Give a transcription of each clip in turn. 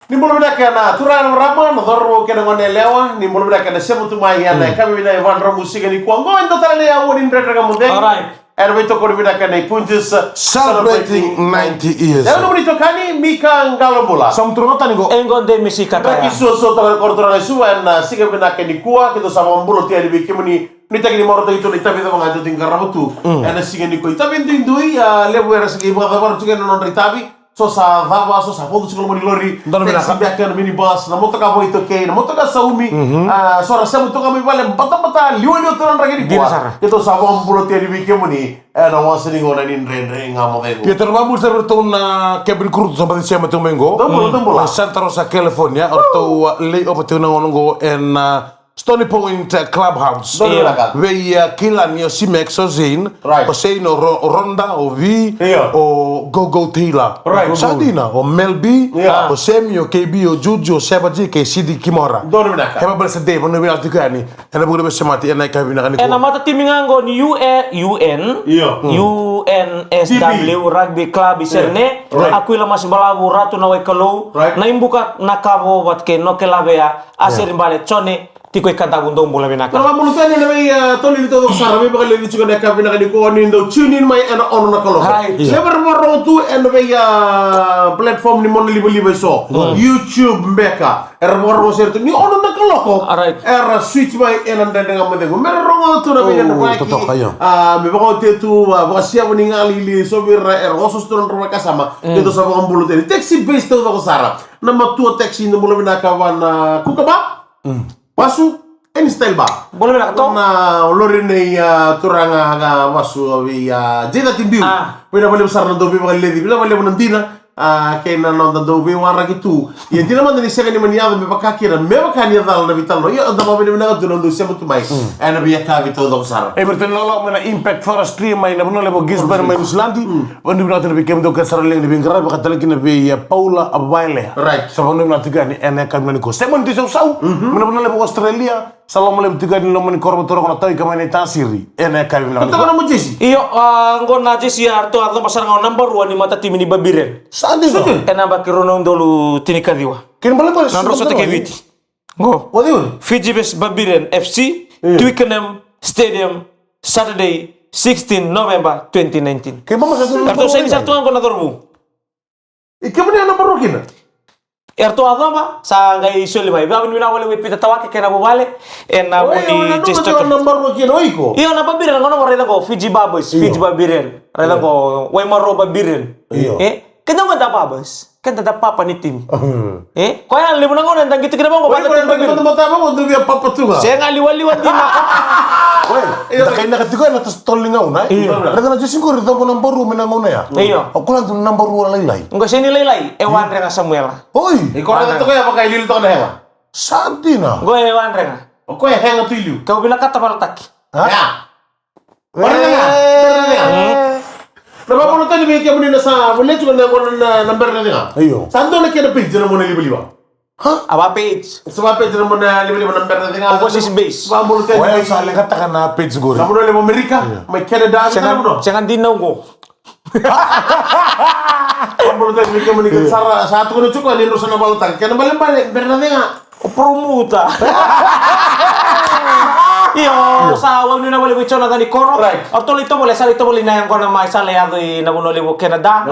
Ni bolo bida kana turana rama no dorro kana ngone lewa ni bolo bida kana semu tu mai yana kami bida vandro musika ni kwa ngo ndo tale ya woni ndre ga munde. Alright. And we talk about bida kana punjes Celebrating 90 years. Ya no bonito kani Mika Ngalobola. Samtro tani go. Engon de musika Raki kaya. so tala kortora su and siga bida kana kwa kito sama mbulo tia di bikimuni ni tagi ni morota itu ni tabi tama ngajo tingkar rabutu. And siga ni ko tabi ndui lebu era sigi ba ba tugen non ritabi. So sa vava so sa fondo chukolo moni lori taxi back na minibus na moto ka boito ke na moto ka saumi so ra semu to kami vale bata liwa to ran ragini kwa ito sa vom bulo te di moni na wasini ngona ni ndre ngamo vego Pieter Babu serto na Kevin Cruz sampai siapa tu mengo. Tombola. Santa Rosa, California atau lay opportunity ngongo en Stony Point Clubhouse. We kilan yo Simex Ozin, Osein o Ronda o V o Gogo Tila. Sadina o Melby, o Semi o KB o Juju o Sebaji ke Sidi Kimora. Hema bala sede mo nemi altikani. Ena bugo be semati ena ka bina kaniko. Ena mata timingango ni UNSW Rugby Club iserne. Aku ila masih balabu ratu na wekalo. Na imbuka nakabo wat ke no kelabea aser bale chone. Tiko ikanta gundong bola binaka. Kalau kamu tanya nih, toli itu sarami bakal lebih juga nak kabin nak dikonin do tune in my and on nak kalau. Never more tu and platform ni mon libe so. YouTube mereka. More share tu ni on nak kalau kok. Switch my and dengan mereka. Mereka tu nak yang nak. Memang tu siapa ni ngali so bir khusus turun rumah kasama. Itu sama kamu tadi. Taxi base tu tak sarap. Nama tua taxi ni boleh binaka wan kukaba. Wasu ini style ba. Boleh nak to? Na lorin ni turang wasu jeda timbiu. Pina boleh besar na dobi bakal ledi. Bila boleh menantina kaya na nonton dobi warna gitu. Yang tidak mana ni saya ni meniada bepakakira. Memang ni ada na vital lo. Ya ada apa benda benda tu nonton siapa tu mai. Ana biar kami tu dok besar. Berarti lalu mana impact forestry mai na benar lebo Gisber mai Islandi. Wandi benar tu lebih kem tu kesar leng lebih keras. Bakat lagi nabi Paula Abaile. Right. Sebab benar tu kan enak kan meniko. Semen tu sau. Benar lebo Australia. Salam lebo tu kan lo meniko korban orang tahu kemana tasiri. Enak kan meniko. Kata mana mujisi? Iyo, ngon najis ya arto atau pasar ngau number one ni mata tim ni babiren. Sandi tu. Ena bakironong dulu tinika diwa. Kini balik Nan rosa te keviti. Go. Wadiun. Fiji Best Babiren FC, Twickenham Stadium, Saturday, 16 November 2019. Kini mama satu. Arto sa ini satu ang kona dormu. Ikaw ni anak barukin. Erto adama sa ngai isoli mai. Ba ni wale we pita tawake kena bubale ena buni gesto. Anak barukin oiko. Iyo na babiren ngono rela ko Fiji Babos, Fiji Babiren. Rela ko way maro babiren. Kena mo da babos. Kena da papa ni tim. Ko yan libo nangon ndang gitu kina mo bata tim babiren. Mata mo do biya papa tu ga. Saya ngaliwaliwan din ako. Dah kaya nakatigo na tas tollingaw na. Rada na jesing ko rito ko number 1 menangaw na ya. Iyo. Ako lang tu number 1 laylay. Enggak sini lelai. Ewan renga Samuel. Hoy, Ikaw na to kaya pakai lilo to na hema. santi na. Gue ewan renga. Ko ya henga tu ilu. Kau bilang kata baltak. Ya. Nama mo tadi may kaya mo na sa wala juga na number na nga. Iyo. Sando na kaya na page na mo na libo-libo. Apa page? Sa page na mo na libo-libo number na nga. Opposite base. Ba mo tadi. Wala sa katakan na page gori. Kamu na libo Amerika, may Canada na mo. Jangan dinau go. Kamu tadi may kaya mo ni sa ato ko na chuko ni Rosa na balutang. Kaya na balik berna nga. Promuta. Iyo, sa wag na wala wicho na tani koro. Auto ito boleh na yang kona mai sale ado na buno libo Canada,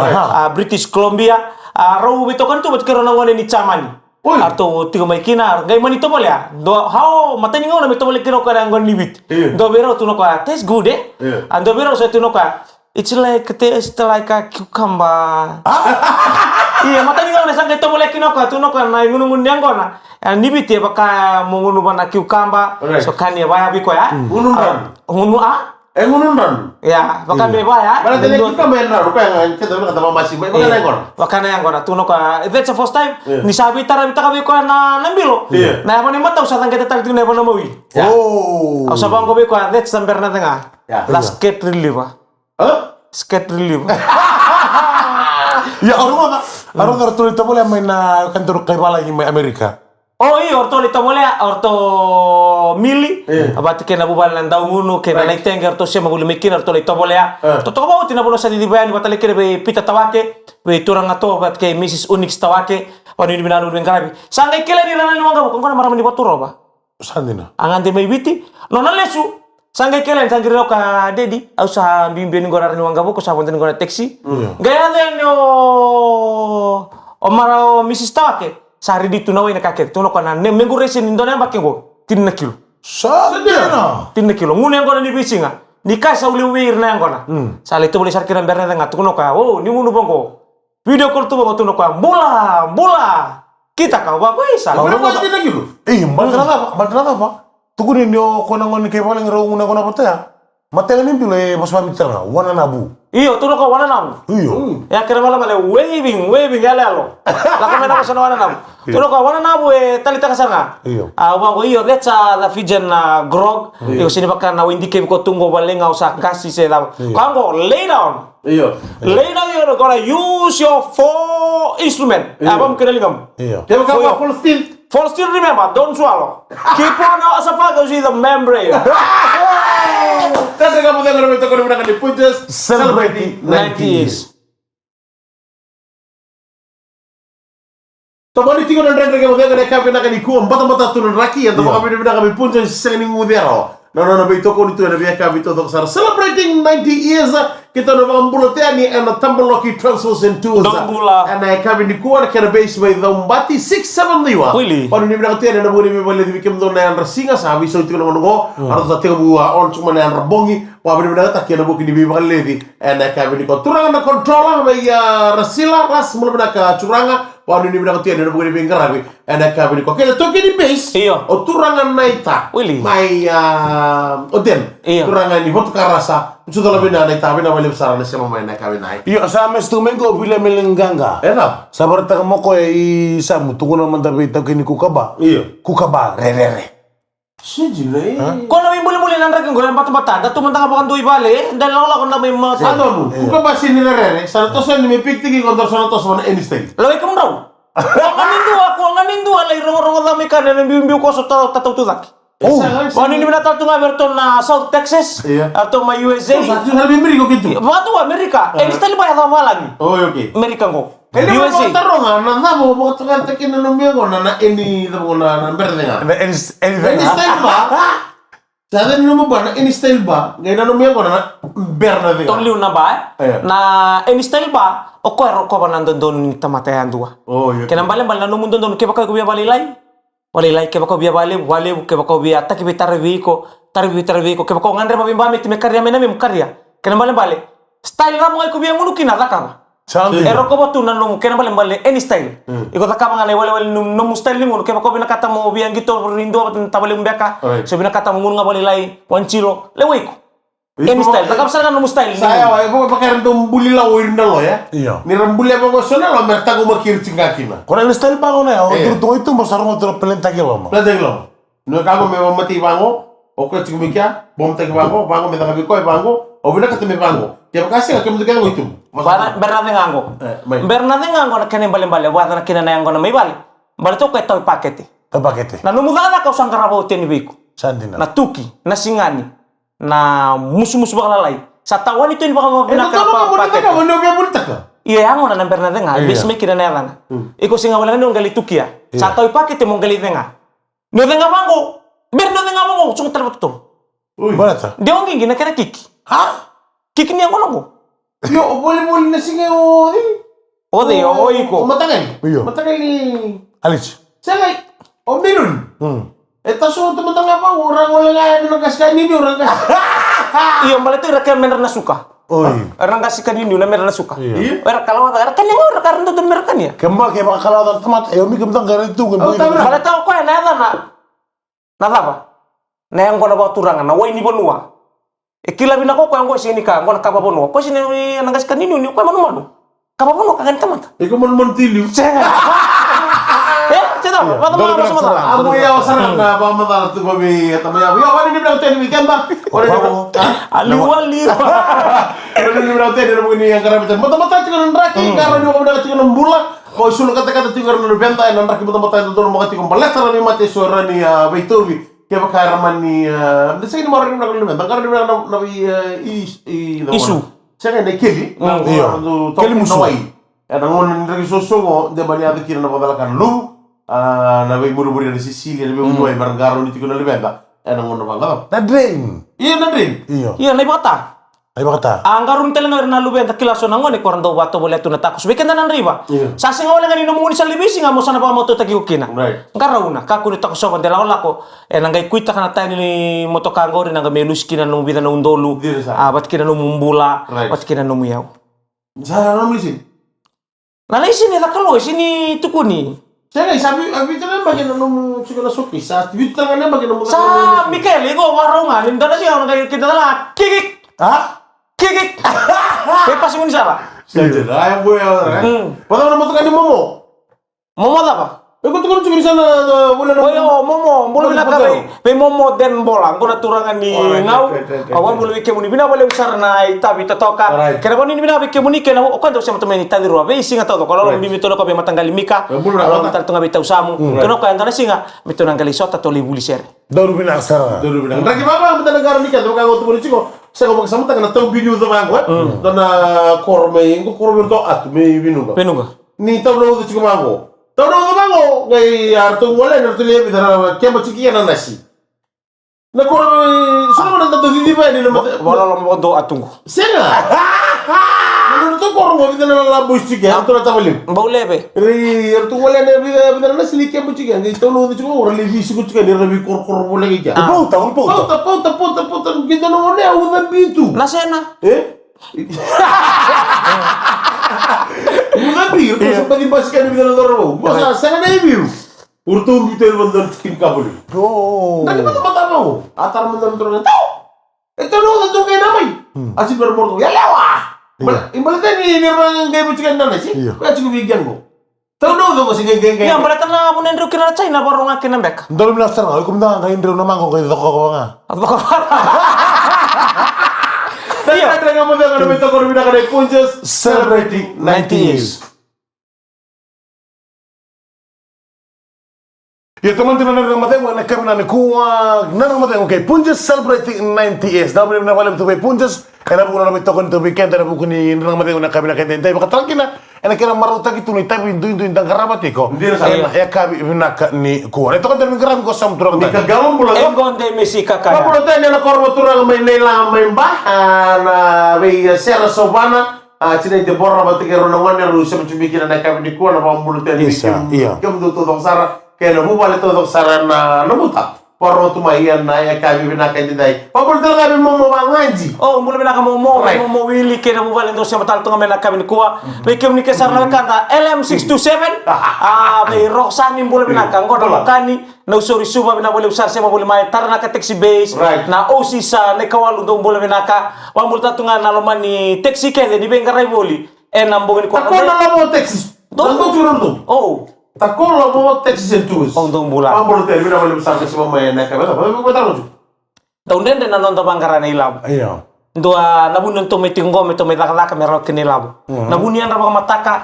British Columbia. Raw bito kan tu bat kero nang ni chamani. Arto tigo mai kinar, gay man ito boleh ya. Do how matani ngona mito boleh kero ka nang libit. Do biro tu no ka taste good Ando biro sa tu no ka it's like taste like a cucumber. Iya, matani ngona sang ito boleh kino ka tu no ka na ngunungun yang kona. Nibit ya baka mengunu bana cucumber. So kan ya baya biko ya. Ngunundan. Ngunu Ngunundan. Ya, baka me baya. Bala tadi kita main na rupa yang kita kata masih baka na ngona. Baka na yang kona tu no ka. That's the first time. Ni sabi tara bita ka biko na nambilo. Na apa ni mata usah kita tarik tu na apa namawi. Oh. Usah bang ko biko that's samper na tengah. Last skate relief. Skate relief. Ya orang tuh boleh main na kantor kay bala yung may Amerika. Oh iya, orto mili. Abati kena bubal nan daw ngunu kena naik tengger to siya maguli mekin orto lito boleh ya. Toto ko tina bono sa didibayan batali kene be pita tawake, be turang ato bat kay Mrs. Unix tawake. Panu ni binanu dengan karabi. Sangai kela di rana liwanga bukan kona maramani baturo ba. Sandina. Angan te mai biti. Nona lesu. Sangai kela sangai reo ka dedi. Au sa bimbien gora rani wanga buko sa ponten gora taxi. Gaya den yo omara Mrs. Tawake. Sari di tunawa ina kaket. Tuno kana ne mengu resi Indonesia bakengo. 3 kilo. Sandina. 3 kilo. Ngune yang kona ni bisinga. Nikah sa uli wir na yang kona. Sali tu boleh sarkiran berna dengan tuno ka. Oh, ni ngunu bongko. Video call tu bongko tuno ka. Bola. Kita kau apa isa? Berapa tadi lagi lu? Maltrata apa? Tuku ni ndio kona ngoni ke paling ro nguna kona patea. Mate ni pile bos pamit tanga. Wana nabu. Iyo, tuno ka wana namu. Iyo. Ya kira malam ale waving ya lalo. Laka mena ko sa wana namu. Tuno ka wana namu talita ka sanga. Iyo. Wango iyo let's la fijen na grog. Iyo sini baka na indicate ko tungo balenga usa kasi se la. Kango lay down. Iya. Lay down you're gonna use your 4 instrument. Abam kena lingam. Iyo. Dia bakal full steel. For still remember, don't swallow. Keep on as a fuck see the membrane. Kasi kamu tengok itu kalau mereka di Punches Celebrity 90s. Tomani tinggal dan render kamu tengok mereka nak di kuam bata turun raki atau kami di kami Punches seni mudero. Nah, begitu kau itu ada biaya kami itu untuk celebrating 90 years. Kita nak membulatnya ni and tambah lucky transfers and tours. And kami di kuat kena base by the Mbati 6-7 liwa. Really? Pada ni bilang tiada nak boleh boleh dibikin tu yang rasinga sahabi so itu kena menunggu. Harus tak buat on cuma yang rebongi. Pada ni bilang tak kena bukan dibikin lagi. And kami di kau turangan controller bayar rasila ras mula bilang curangan. Pada ni bilang tiada nak boleh dibikin kerabi. And kami di kau kena tu kini base. Iya. O turangan naita. Really? Mai Oden. Iya. Turangan ni hot karasa. Sudah lebih naik tapi nama lebih besar nasi mama naik kami naik. Iyo sa mes tu mengo bila melenganga. Enak. Sabar ta mo ko i samu tungo na mandabi ta kini kukaba. Iya. Kukaba re. Sejene. Kau nabi boleh nandra kan golan batu-batan. Datu mentang apa kan dui bale. Dan laula kau nabi mas. Ano nu? Kuka basi ni rere. Sana tosan ni me pikti ki kontor sana tos mana Einstein. Lalu kamu tahu? Kau nganin dua lagi rongo-rongo dami kan dan biu-biu kau sotau tatau tu lagi. Oh. Wani ni binatang tu Everton na South Texas atau ma USA. Satu hal bimri kok gitu. Batu Amerika. Einstein bayar tahu lagi. Oh oke. Amerika kok. Ini USA. mau tarongan, nana mau tukar tekin numia kok nana ini tahu nana berdengar. Einstein ba? Saya ni numia ba? Einstein ba? Gaya numia kok nana berdengar. Tong liu na ba? Na Einstein ba? O ko ero ko banando don tamatayan dua. Oh iya. Kenang balen balen numun don ke bakal ko biya balilay. Walilay ke bakal biya bale wale ke bakal biya ta ke bitarbi ko ke bakal ngandre pa bimba mit me karya mena mem karya. Kenang balen bale. Style ra mo ko biya ngunu kinataka. Sandi. Ero ko botu nanu kenang balen bale any style. Iko taka mangale wale num style ngunu ke bakal binakata mo biya ngito rindo tabale mbeka. So binakata mo ngunu nga balilay 1 kilo. Lewe ko. Any style, tak kapsa kan style. Saya kok pakai rentum buli la wirinda lo ya. Iya. Ni rembuli apa kok sona lo merta ko makir cingakina. Kona el style bango na o tu itu mo sarmo tro pelenta kilo mo. Plate lo. No kago me mati bango, o ko cingmikia, bom te bango me ta ko bango, o bina ka te me bango. Tiap kasih ka mo te kango itu. Bernade ngango. Bernade ngango na kene bale wa na kene na ngango na may bale. Bale to ko taw pakete. Ta pakete. Na numudana ka usang karabo teni biko. Sandi na. Na tuki, na singani. Na musu-musu bakal lalai. Sa tawan itu ini bakal binakar pakete. Kamu no biya bulta ka. Iya yang na Bernade nga, bis me kina na yana. Iko singa wala nung gali tuki ya. Sa taw pakete mo gali nga. No nga bango. Bernade nga bango, sung talabat to. Barata. Dia ongi gina kena kiki. Ha? Kiki niya ko lang. Yo, boleh na singa o. Ode, o iko. Matagal. Iyo. Matagal ni. Alice. Saya o meron. Ito so teman apa orang wala nga gas kain ini orang gas. Iyo, malah itu rakyat mener na suka. Oi. Orang kasih kan ini mener na suka. Iya. Kalau kan yang orang karena itu mener kan ya. Kemba ke bakala dan tamat ayo mi kemtang gara itu kan. Malah tahu kau yang nada na. Nada apa? Na yang kau nak bawa turangan, na ini bonua. Kila bina kau yang kau sini kau nak kapa bonua. Kau sini yang kasih kan ini kau mana? Kapa bonua kan tamat. Iko mon tiliu. Cita, apa sama? Amo ya sarang na ba mata tu babi atau ya. Yo wani ni bilang tadi weekend ba. Ora ni Ali. Ora ni bilang tadi ni begini yang karena mata tinggal nraki karena ni ko tinggal bulan. Kau sulu kata-kata tinggal benta yang nraki mata itu turun mati ko baletar ni mati suara ni Beitovi. Kaya bakal ni desa ini mau ni bilang benta karena ni bilang nabi isu. Saya ni keli. Keli musuh. ngon ndri sosongo de bani adu kira na bodala kan lu na be muri dari Sicilia na be uduai barangaro ni tikuna lebenda ngon na bangalo Na drain. iya na din Iya, na ibata. Ay bakata. Anggarum telengar na lubenta kilaso na ngone korang daw bato boleh tu na takos. Weekend na riba. Iya. Sa singa wala ngani nomuni sa libisi nga mo sana pa mo to tagi ukina. Right. Ngarauna ka kuno takos so bandela wala ko. Nangai kuita kana tayo ni moto kangori nanga melus kina no bida no undolu. Dire sa. Bat kina no mumbula, Right. bat kina no muyaw. Sana na mlisin Nalay sini takalo sini tukuni. saya sabi abi tan bagian no siguro soki sa bit tan na bagian no Sa Mikael ego warongan indana siya nang kita la kikik. Ah? Kikik. Kaya pas mo ni sala. Saja ay boy Padahal na motokan ni Momo. Momo apa? Ko to ko sana wala na. Oyo, momo, bulu na kami. Pe momo den bolang, ko naturangan ni Alright, ngau. right. Awan bulu wike muni bina boleh usar na itabi totoka. Alright. Kena boni bina wike muni kena o kwando sama temen itadi ruwa. Be singa toto kalau Right. mi mito ko be matanggali mika. Bulu na Kalau kata. mital tunga bita usamu. Kena ko andana singa mito nanggali sota to libuli sere. Daru binasara. Dulu bilang. Ragi baba kita negara ni kan bukan untuk politiko. Saya ngomong sama tangan tahu video tu bang, dan korme, ingko korme tu at me binu ka. Penuga. Ni tahu na udah cuma mango. Tahu na udah mango, gay artu wala na tu lihat bidara kaya macam kian nasi. Na korme, sudah mana tahu di mana ni nama. Wala lo do atungu. Senga. Mana tu korme bidara na labu istiga, artu na tahu lim. Bau lebe. Ri artu wala na bidara na sili kaya macam kian. Tahu na udah cuma orang levi suku cuma ni rabi kor boleh gaya. Pauta. Pauta, kita nongol ni aku tak bitu. Nasena. Bukan biru, kau sempat dibahaskan di dalam orang. Masa saya ni biru. Urtu kita bentar skin kabel. Oh. Tapi mata mau, atar bentar tahu. Itu nongol tu kayak namai. Asyik bermorto, ya lewah. Ibaratnya ni orang kayak macam mana sih? Kau cukup bikin kau. Tahu nongol tu masih geng. Yang berarti na mo nendro kina China baru ngakin nembek. Daru binasara. Ay kumda kain daru na mango kayo toko nga. Apa kau? Iya. Kita nggak mau dengar berita korban dari Punches celebrating 90 years. Ya teman-teman na mateng na kami na kuwa na mateng okay Punches celebrating 90 years. Dapat na wala to Punches kaya po na namin tokon to weekend na po kuni na mateng na kami na kaya tay makatangkin na ena kaya maruta gitu ni tapi indu indang karabat ko. Hindi na sabi. Ya kami na ni kuwa. Ito kan dari garam ko sam turang Ni kagamon pula. Engon de Messi kakaya. Kalau tayo na korban turang may nailang may bahan may sera sobana cina de borra batikero na ngwan ru sa mchubiki na kami ni kuwa na pambulo tayo. Iya. Kam do to sara kaya na bubale to sara na namuta. Poro tumayan na ya kami binakay dinay. Pambulo tayo kami mo manganji. Oh, mula bina kamo mo wili kena mo balen do siya matal tunga mena kami kuwa. May kemi ke sarna kanta LM627. May Roxani mula bina kang ko na kani na usori suba bina boleh usar siya boleh may tarna ka taxi base na OC sa ne kawalu do mula bina ka. Wa mula tunga na lomani taxi kede di bengaray boli. Nambong ni ko. Ako na lang mo Texas. Nandun turun to. Oh. Tako lang mo Texas and Tugus. Dong bula. Pambulo tayo binabalik sa kasi mamaya na kami. Apa tahu tu? Daun den na non bangara na ilaw. Iya. Dua nabunun to metinggo meto metakaka merok kinilaw. Nabunian ra mga mataka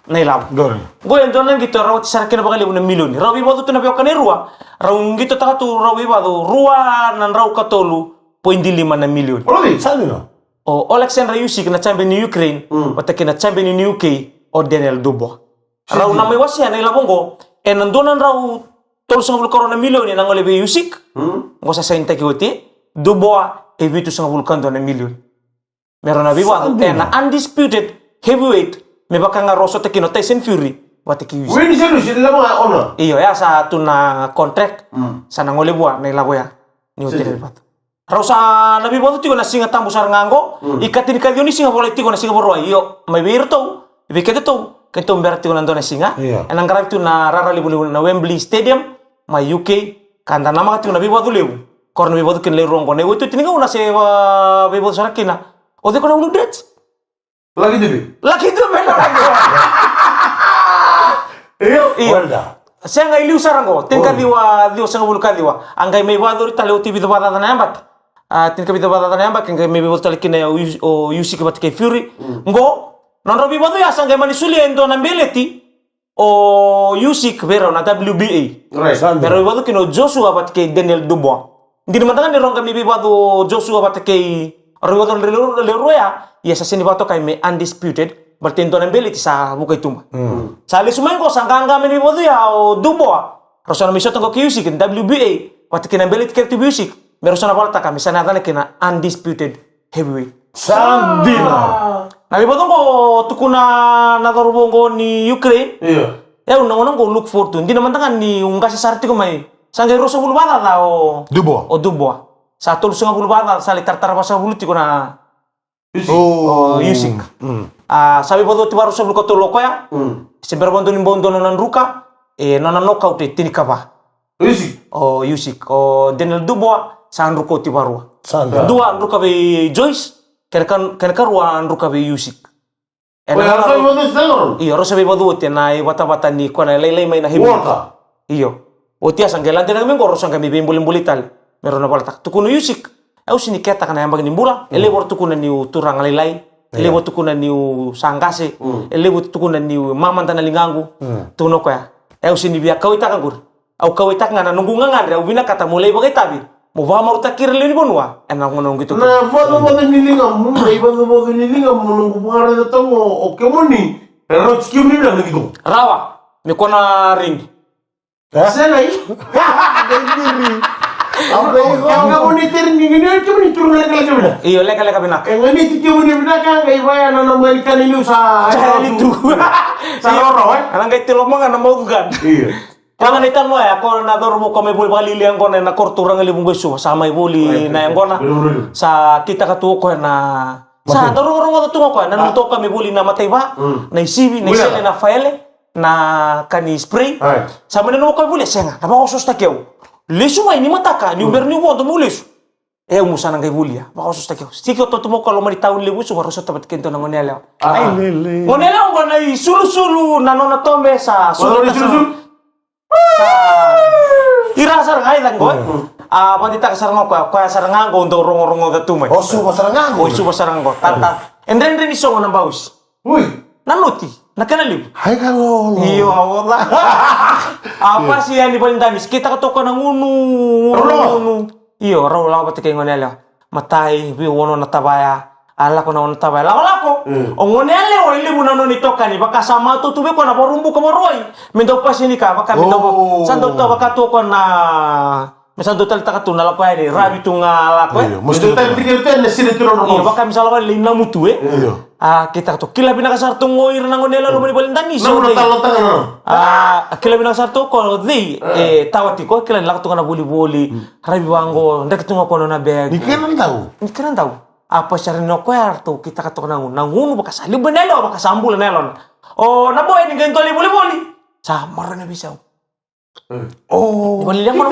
na ilaw. Gor. Goyen donan gitu rawat sarkin na bakali una milyon. Rawi badu tu na biyo kanirua. Rawung gitu taka tu rawi badu ruwa nan raw katolu 0.5 na milyon. Oleh. Sabi no. O Alexander Yusik na champion ni Ukraine, o taki na champion ni UK o Daniel Dubois. Raw na may wasya na ilabongo, nandonan raw tol sa korona milyon ni nangole be Yusik. Ngo sa sainte kiwati, Dubois e bitu sa vulkan do na milyon. Meron na biwa na undisputed heavyweight may baka nga Rosso taki no Tyson Fury. Wati ki Yusik. Wini sino sila mga ona. Iyo ya sa tuna contract sa nangole buwa na ilabo ya. Ni hotel pat. Raw sa nabi bodo tigo na singa tambo sar ngango, ikatin ka ni singa boleh tigo na singa borwa. Iyo may birto, ibikete to. Kento berarti ko nandun na singa. Enang garap tu na rarali na Wembley Stadium, may UK, kanda nama katu na bibadu lew. Korno bibadu kin lew rongo. Ne itu tininga una se bibadu sarakina. O de ko na ulu dret. Lagi dulu. Laki tu mena lagi. Iyo. Walda. Saya ngai liu sarango. Tingka diwa sanga bulu kadiwa. Angkai may badu rita lew tibi bada na yambat. Tingka bida bada na yambat angkai may bibadu talikina o UC ke batike Fury. Ngo non robi badu ya sangge manisuli endo na mbeleti o Yusik vero na WBA. Right. Pero badu kino Joshua bat kay Daniel Dubois. Hindi naman tangan ni ron kami badu Joshua bat kay robi badu Leroy ya sa sini bato kay may undisputed berarti ento nembeli sa buka itu mah. Sali sumengo sangkanga meni bodu ya o Dubois. Rosana miso tongko Music in WBA. Pati kina beli tiket Music. Merosana balta kami sana tane kina undisputed heavyweight. Sandina. Nabi bodu ko tukuna nadarubongo ni Ukraine. Iya. Ya unang ko look forward to. Hindi naman tangan ni ungkasi sarti ko may. Sangay rosa bulbata ta o Dubois. o Dubois. Sa tulus nga bulbata sali tartara pa sa buluti ko na Music. Sabi po ti baru sebelum kau tulo ya. Sebenarnya bantu ni bondo nanan ruka, nanan knockout tinik apa? Music. Music. Daniel Dubois san ruko ti baru. Sandra. Dua ruka be Joyce, kan ruan ruka be Music. Kaya mo ito sa Iyo, rosa be badu ti na bata-bata ni ko na lay may na hibu. Iyo. O ti asang gelan tinag ko rosa kami bimbulim-bulital. Meron na pala tukuno Music. Au sini keta kana yang bagini bula, elebor tukuna niu turang alilai. Elebor tukuna niu sangkase, elebor tukuna niu maman tanah lingangu. Tuno kaya. Au sini biak kau itakan gur. Au kau itakan ngana nunggu ngangan, au bina kata mulai bagai tabi. Mau bawa mau takir lini bonua, enak ngono gitu. Na foto nilingam mo, may foto nilingam mo nung kumara na tamo, okay mo ni. Pero skill ni lang gitu. Rawa, mi kona ring. Sana Ang kamunitir ni gini cuma ni turun lagi bina. Iyo, leka binak. Ang ini cuma ni bina kan kay bayan na Amerika ni Lusa. Itu. Sa loro Anang kay tilo mga na maugan. Iya. Jangan itan lo ya, ako na doro mo kami buli balili ang kona na korturang ilibong gusto sama ibuli na yang kona. Sa kita katuo ko na sa doro mo tutungo ko na nuto kami buli na matay ba, na isibi, na isele na faele, na kani spray. Sama na nuto kami buli senga. Napa ko susta kyo. Lesu mai ni mataka ni uber ni wondo mulis. Umusa nang kay bulia. Baka susta kyo. Sikyo to tumo ko lo mari taon lebu so harus tapat kento nang ngonela. Ay lele. Ngonela ko na sulu-sulu nanona tombe sa sulu. Sa irasar ngai lang ko. Pandita ka sarang ko sarang ko ndo rongo-rongo da tumay. Suba sarang ko. Suba sarang ko. Tata. And then iso nang baus. Uy. Nanuti. Nakanaliw. Hai kalau. Iyo awala. Apa sih yang dipalindanis? Kita katoka ng unu. Iyo, raw lang pati kay ngonela. Matay, biwono na tabaya. Ala ko na ono tabaya. Lako. O ngonela o ilibu na noni toka ni. Baka sama to tubi ko na parumbu ka maroy. Mindaw pa sini ka. Baka mindaw sando to baka to ko na. Misal total taka tunal ko ay rabi tungal ako. Musto tayo pikir na sila turon Iyo, baka misal ko lina mutu kita to kila pinakasar to ngoir na ngonela lo mani balindanis. Namun natang-natang kila binasar to ko di tawati ko kila lak to na buli-buli rabi wango ndak to ko na bag Ni kailan tahu? apa syari no kwarto kita kato na ngunu baka sali benelo baka sambul nelon na boy ni gento buli-buli samar na bisa bali lang mo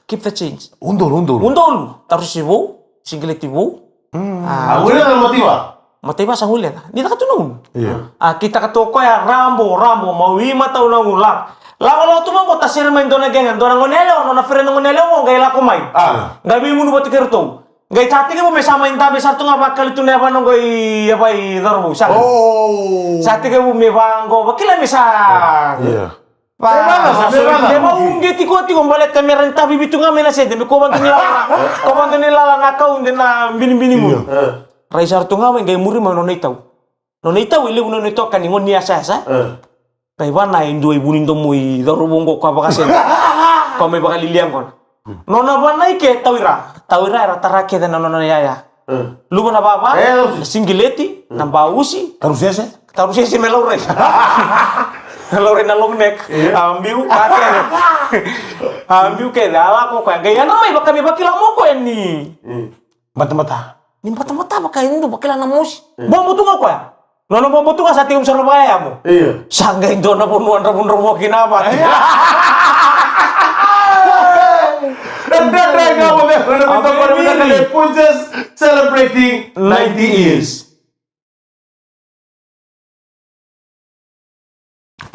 keep the change Undol. tarus sibu singlet ibu Wala na motiva. matay sa huli na. Hindi na katunong. Iya. Kita katoko ya Rambo, mawima tao na ulang. Lawa tumang ko tasir man do na gengan do na ngonelo no na fere na ngonelo mo gay la kumay. Gabi mo no bati kerto. Gay tati ka mo may sama intabi sa tunga bakal ito na ba no gay yapay darbo sa. Sati ka mo may bango bakila mi sa. Iya. Ba ungi ti ko balik kamera ni tabi bitu nga may na sede mi ko bantu nila na account na bini mo. Raisar tunga may gay muri man no itaw. No itaw ile no ito kaningon niya sa. Kay ba na indo ibunindo mo darubong ko ka bakasen. Ko may baka liliang ko. No na ba na ike tawira era tarake da no yaya. Lugo na baba. Singileti na bausi. Tarus si melore. Melore na long neck. Ambiu kake. Ambiu ke dala ko ka gaya na may baka bakila mo ko ni. Mata-mata. Ni mata-mata baka indo bakila na mus. Bombo tunga ko ya. Nono bombo tunga sa tium Surabaya mo. Iya. Sanggay do na punuan rabon kinabat. Dan mereka Punches celebrating 90 years.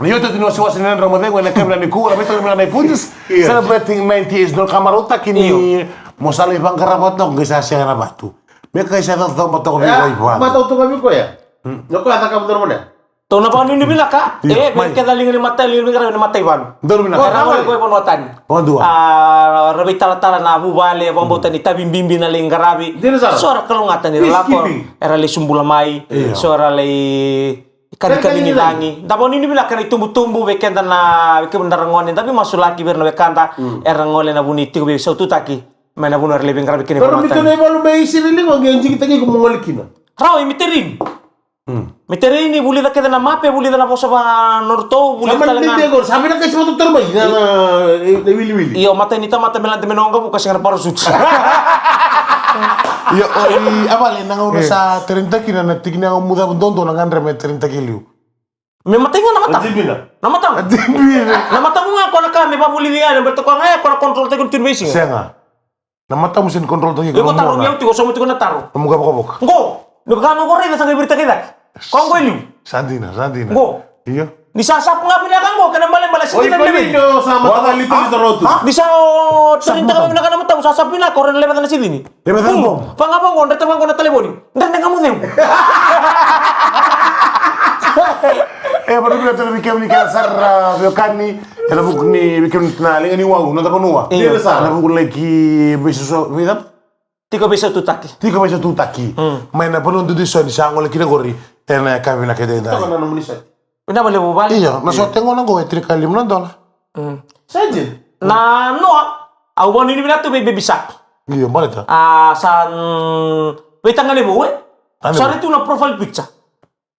Io ti non si vuole nel Ramadan quando cambia ni cura, metto nei Punches celebrating 90 years no kamarota kini mo sali bang karabat no gisa siya na batu. Mereka siya to to Mata utu kami ko ya. Nako ata ka bener mana? Tau na pa ni bila ka? Mereka daling ni mata Ivan. Dormi na. Kaya mo ko ponuatan. Rabi tala na bubale pambutan ni tabim bimbi na ling garabi. Suara kalungatan ni lapor. Era li sumbulamai. Suara li ikan lingi-langi. Tapos ini bila kena tumbuh-tumbuh bekenda na ngoni tapi masuk lagi berna bekanta ngole na buniti ko bisa tutaki. Mana bunar lebih karabi kini Pero mito na iba lumay sinili mo genji kita ngi kumongol kina. Raw imiterin. Miterin ni buli da keda na mape buli da na posa ba norto buli Sama talengan. hindi ko sabi na kasi mo tutor ba na wili-wili. Iyo mata ni mata melante menongga buka singar parasut. Yo, apa le nang una sa 30 kilo na tigna ang muda dondo nang andre me 30 kilo. Me matinga na mata. Adibina. Na mata. Na mata mo nga ko na kami pa buli diyan berto ko nga ko na control tayo turbation. Senga. Na mata mo sin control to Yo ko taro niya ko so mo na taro. Mo ka bok. Ngo, no kano ko rin sa berita kita. Kung ko iliw. Sandina. Ngo. Iyo. Nisasap nga pinakan mo kana mali sa Oy, kita level. palito sama ta lito dito roto. Bisa terinta kami na kana mata sasap pina ko rin level na sini. Level mo. Pangapang ko ndata ko na telefoni. Ndanda kamu deu. Baru bila tu bikin ni kasar biarkan ni kalau bukan ni bikin na linga ni wau nanda ko nuwa. Iya sa. Kalau bukan lagi beso bidam. Tiko bisa tutaki. Tiko beso tu taki. Main apa nuntu di so di sangol kira gori. Ena kami nak kede Ito ka dah. na naman isa. Ina boleh bubal. Iya, masuk tengok nang go etri kali menonton. Sajin. Na no. Au bon ini bila tu bebe bisa. Iya, boleh tu. San wetang ngale bu. Ano? Sari tu na profile picture.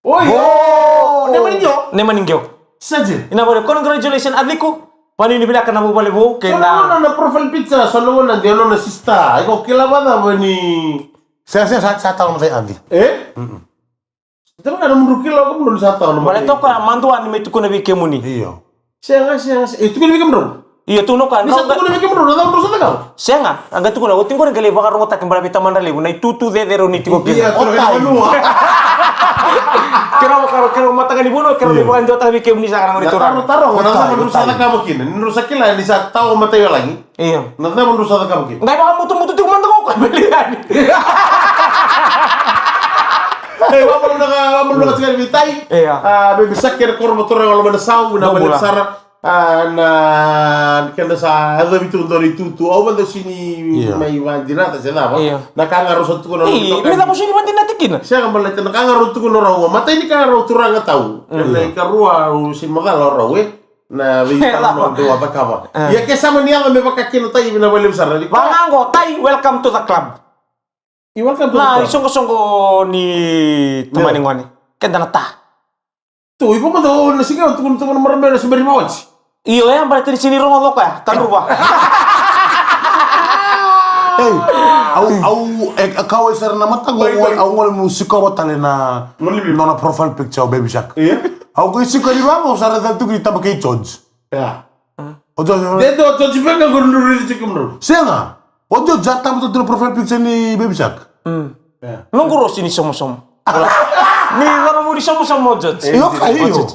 Oy. Oh, naman niyo. Ne maningyo. Sajin. Ina boleh congratulations adliku. Wani ini bila kana bubal bu Kena kena. na profile picture solo na dia na sista. Iko kilabada ba ni Saya tahu nama saya Andi. Ito ka naman rukil ako mo sa taon. Boleh to ka mantuan ni metu kuna bike muni. Iya. Siya. Ito ko ni kamro. Iya tu no kan. Bisa ko ni kamro na daw sa tagaw. Senga, anga tu kuna uting ko ngale baka rota kembali pita mandali na tutu de roniti ko Iya, kira. pero ano Kira mata kan ibuno kira di bukan jota bike muni sa kana Ya, ngori turang. taro, nasa manusa na ka makin. Nusa kila ni sa tao matayo lagi. Iya. Nasa manusa na ka makin. Ngai baka mutu-mutu ti kumanda ko belian. Eh, wala na sa bitay. Iya. Baby sakir kormo tore wala man saw na Nabula. balik sara na kanda sa ada bitu ndori tutu au banda sini Iya. may wandinata sa daba. Iya. Nakangaro sa tuko na. Ih, me damo sini mantin natikin. Siya kan balat nakangaro tuko na raw. Matay ni kangaro turang tau. Na ikarua sin magal raw na Ela. no do atakama. Ya kesama niya me bakakin tay binabalim sara. Bangango, tai welcome to the club. Iwalkan Nah, isong-isong ni temanin ngoni. Kenda na ta. tu ipo mo do na sige tuko na marami na sa bari mawats. Iyo yang balik dari sini rumah lo ya, kan rumah. Hey, kau esar nama tahu au ngol musika watale na nona profile picture baby shark. Iya. Au ko isi ko di bamo sara tu kita pakai George. Ya. Ojo. Dedo to jibenga gonduru di cikumru. Senga. Ojo jata betul tu profile picture ni baby shark. Ya. Nunggu sini somo-somo. Ni orang mau di somo-somo judge. Iyo kayo.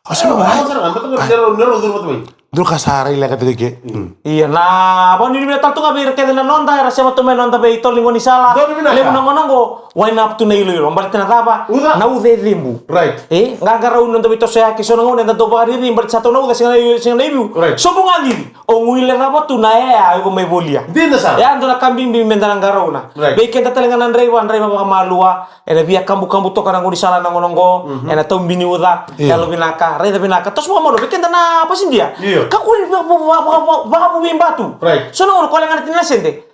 Asal Ano sa kan betul nero duro betul. Dulu kasara ila kata ke. Iya, nah, bon ini bilang tu ngabe kaya na nonda, rasa matu main nonda be itu lingoni salah. Doni bina Le ka? nongo wine up to nailo yo, balik na taba. Uda. Na ude limbu. Right. Nga garau nonda bito saya kiso nongo nenda to bari rim balik satu na uda singa lebu. Right. So bunga diri. O nguile raba tu na ya ko may bolia. Di na sa. Ya ando na kambing bim menda nang garau na. Right. Be kenta talengan andre baka malua. Ena biya kambu tu kana ngudi sala nongo. Ena tombini uda. Ya lo binaka, reda binaka. Tos mo be kenta na apa sih dia? Iya. Kakuri baka bumim batu. Right. So nung ko lang natin nasente.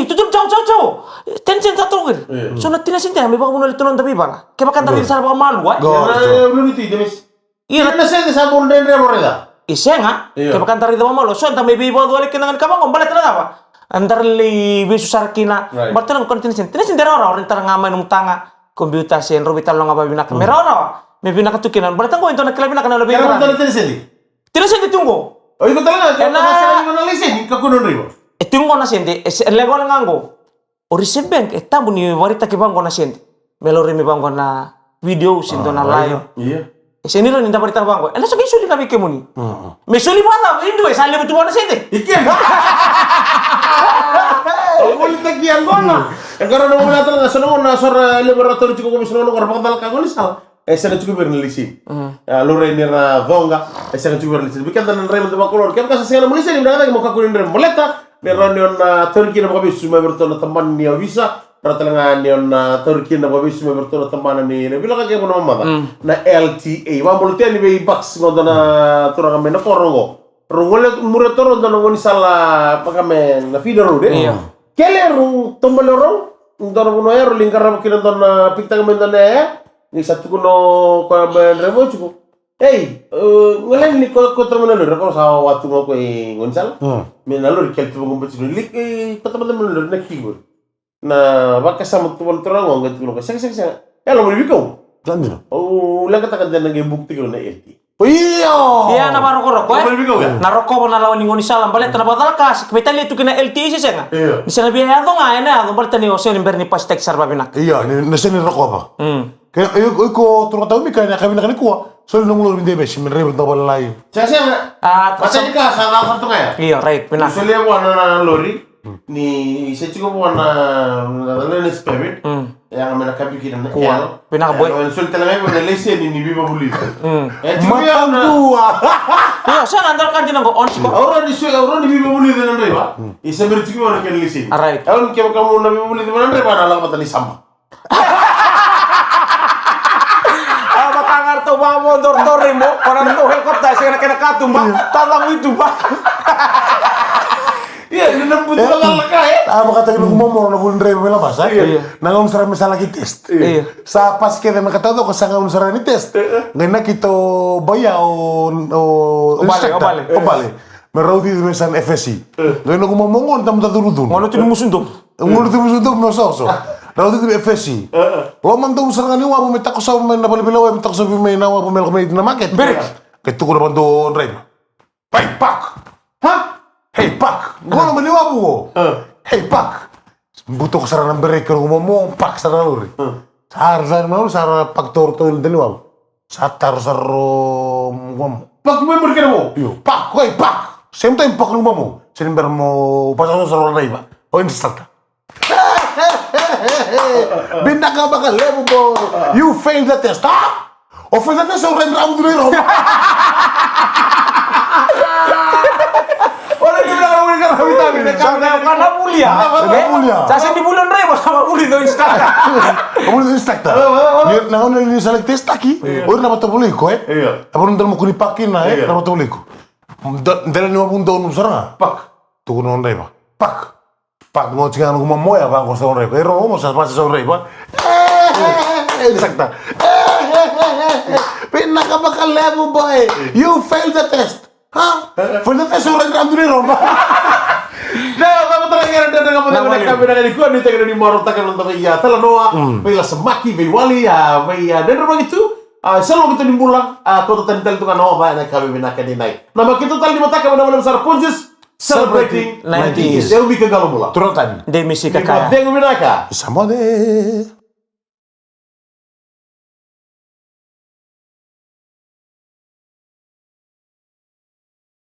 Tutup jauh. Tension satu kan. So natin nasente, may baka muna lito ng dabi bara. Kaya baka tayo sa baka malu, ay? Ulo ni ti demis. Iya. Na sa sa bon den remoreda. Isa nga. Iya. Kaya baka tayo dito malu. So anta may bibaw duwalik kinangan kabang, balat na ba? Andar li besu sarkina. Right. Barto nang kon tinsin. Tinsin dera ora rin tarang ngamay nung tanga. Kombyuta sen robital lang nga ba binaka. Mera ora. May binaka tukinan. Balat ko ito nakilabin na kanalo Kaya mo binaka. tala sini. Tinsin ditunggo. Oh, iko talaga. Kaya Ena- sa mo analisin ka kuno ribo. Tunggo na sente, lego lang ango. O receive bank, tabu ni warita ki bango na sente. Melori mi bango na video sindo na live. Iya. Sini ro ninda warita bango. Ela so kisuli na bike muni. Me suli bata, indo sale betu na sente. Ikian. Oh, ulit tagian gona. Agora no wala talaga sa no na sor laboratory ko komisyon no karapang dal ka gonisal. Esa na chuko bernalisi. Lorraine na vonga, esa na chuko bernalisi. Bikan tan remo de bacolor. Kam ka sa sena mulisa ni nada mo ka kunin remo boleta. Meron yon na Turkey na makabi sumay berto na tamban niya visa. ratalangan yon na Turkey na babis may bertuna tamana ni bilang ka mo mama na LTA wa mo tiyan ni box ngodo na turang kami na korongo rungol mura toro na ngoni sala pagame na feeder road kele rung tombaloro ndoro no ero lingkar kina don na pikta kami na ni satu kuno ko ben rebo chuko ngalen ni ko terminal ko sa watu mo ko ngoni sala menalor kel tu ngombe chuno lik patama menalor na kibo na baka sa magtuwal turang ang ganito ko kasi lo mo bikaw Tandino. lang katakan din nang bukti ko na LT iya na baro ko na roko mo na lawan ni ngoni salam balet na batal kas kita lihat tu kena LT sih nga di sana biaya to nga na balet ni osen berni pastek sarba binak Iya, nasa ni rako ba? Kaya ko turang tahu mi kaya kami nakani kuha. So nung ulo hindi beshi, min rebel double lain. siya masih ka sa nakon to nga iya right binak so liya na lori ni isa chico na learner's permit yang mana kapi kita na binak boy so talaga mo na lesen ni biba buli Matandua. iya saya andal kan dinang ko on ko Aura ni biba buli na ndai ba isa mer chico na kan lesen right awon ke kamu na biba buli na ndai ba na lang patani sama makangar to ba mo dor mo orang to helikopter sing kena katumba talang itu ba iya nembut lang ka Apa kata nung mo na bulun rebel mela basa? Nangong sara misala ki test. Sa pas ke na kata to ko sa ngong sara ni test. Ngena kito baya o bale. Merauti tulisan FSC. Ngena ko momongon tam taturudun. ngono tin musundom Ngulu tu musudum no soso. Rauti tu FSC. Lo man tu sara ni wa mo metak ko sa men na bali bilaw metak sa may na wa mo mel ko may na market. Kito ko na bantu rebel. Pai pak. Ha? Hey pak, gua naman liwa mo. Hey pak, buto ko sara ng break ko mo pak sara lori. Sara mo sara pagtorto del liwa. Sa saro mo. Pak member ka mo Yo, pak, hey pak. Same time pak ng mo. Sinimber mo pasano sara na iba. O hindi salta. Binda ka ba ka level mo? You failed the test. Ha? O failed the test o rin round rin. karena mulia saya di bulan rebo sama uli do instructor Kamu itu instructor. Nah, kalau ini select test lagi, orang dapat boleh ko Apa nonton mau kunipakin na dapat boleh ko. Dari 50 tahun usara. Pak. Tuh non reba. Pak. Pak mau jangan ngomong moya bang ko sa reba. Ero mo sa pasa sa reba. Instructor. Pinaka bakal level boy. You failed the test. Ha? Failed the test orang randu Roma. Nah, kamu terakhir dan kamu kami dengan di kuan kita di Marotakan untuk ya telanoa, bela semaki, wali ya, dan rumah itu selalu kita dimbulang, kau tentel itu kan banyak kami menakan di naik. Nama kita tali mata kami nama besar Punjus celebrating 90s. Yang lebih ke galau mula. Turutan. demisi kakak Dengu minaka. Sama deh.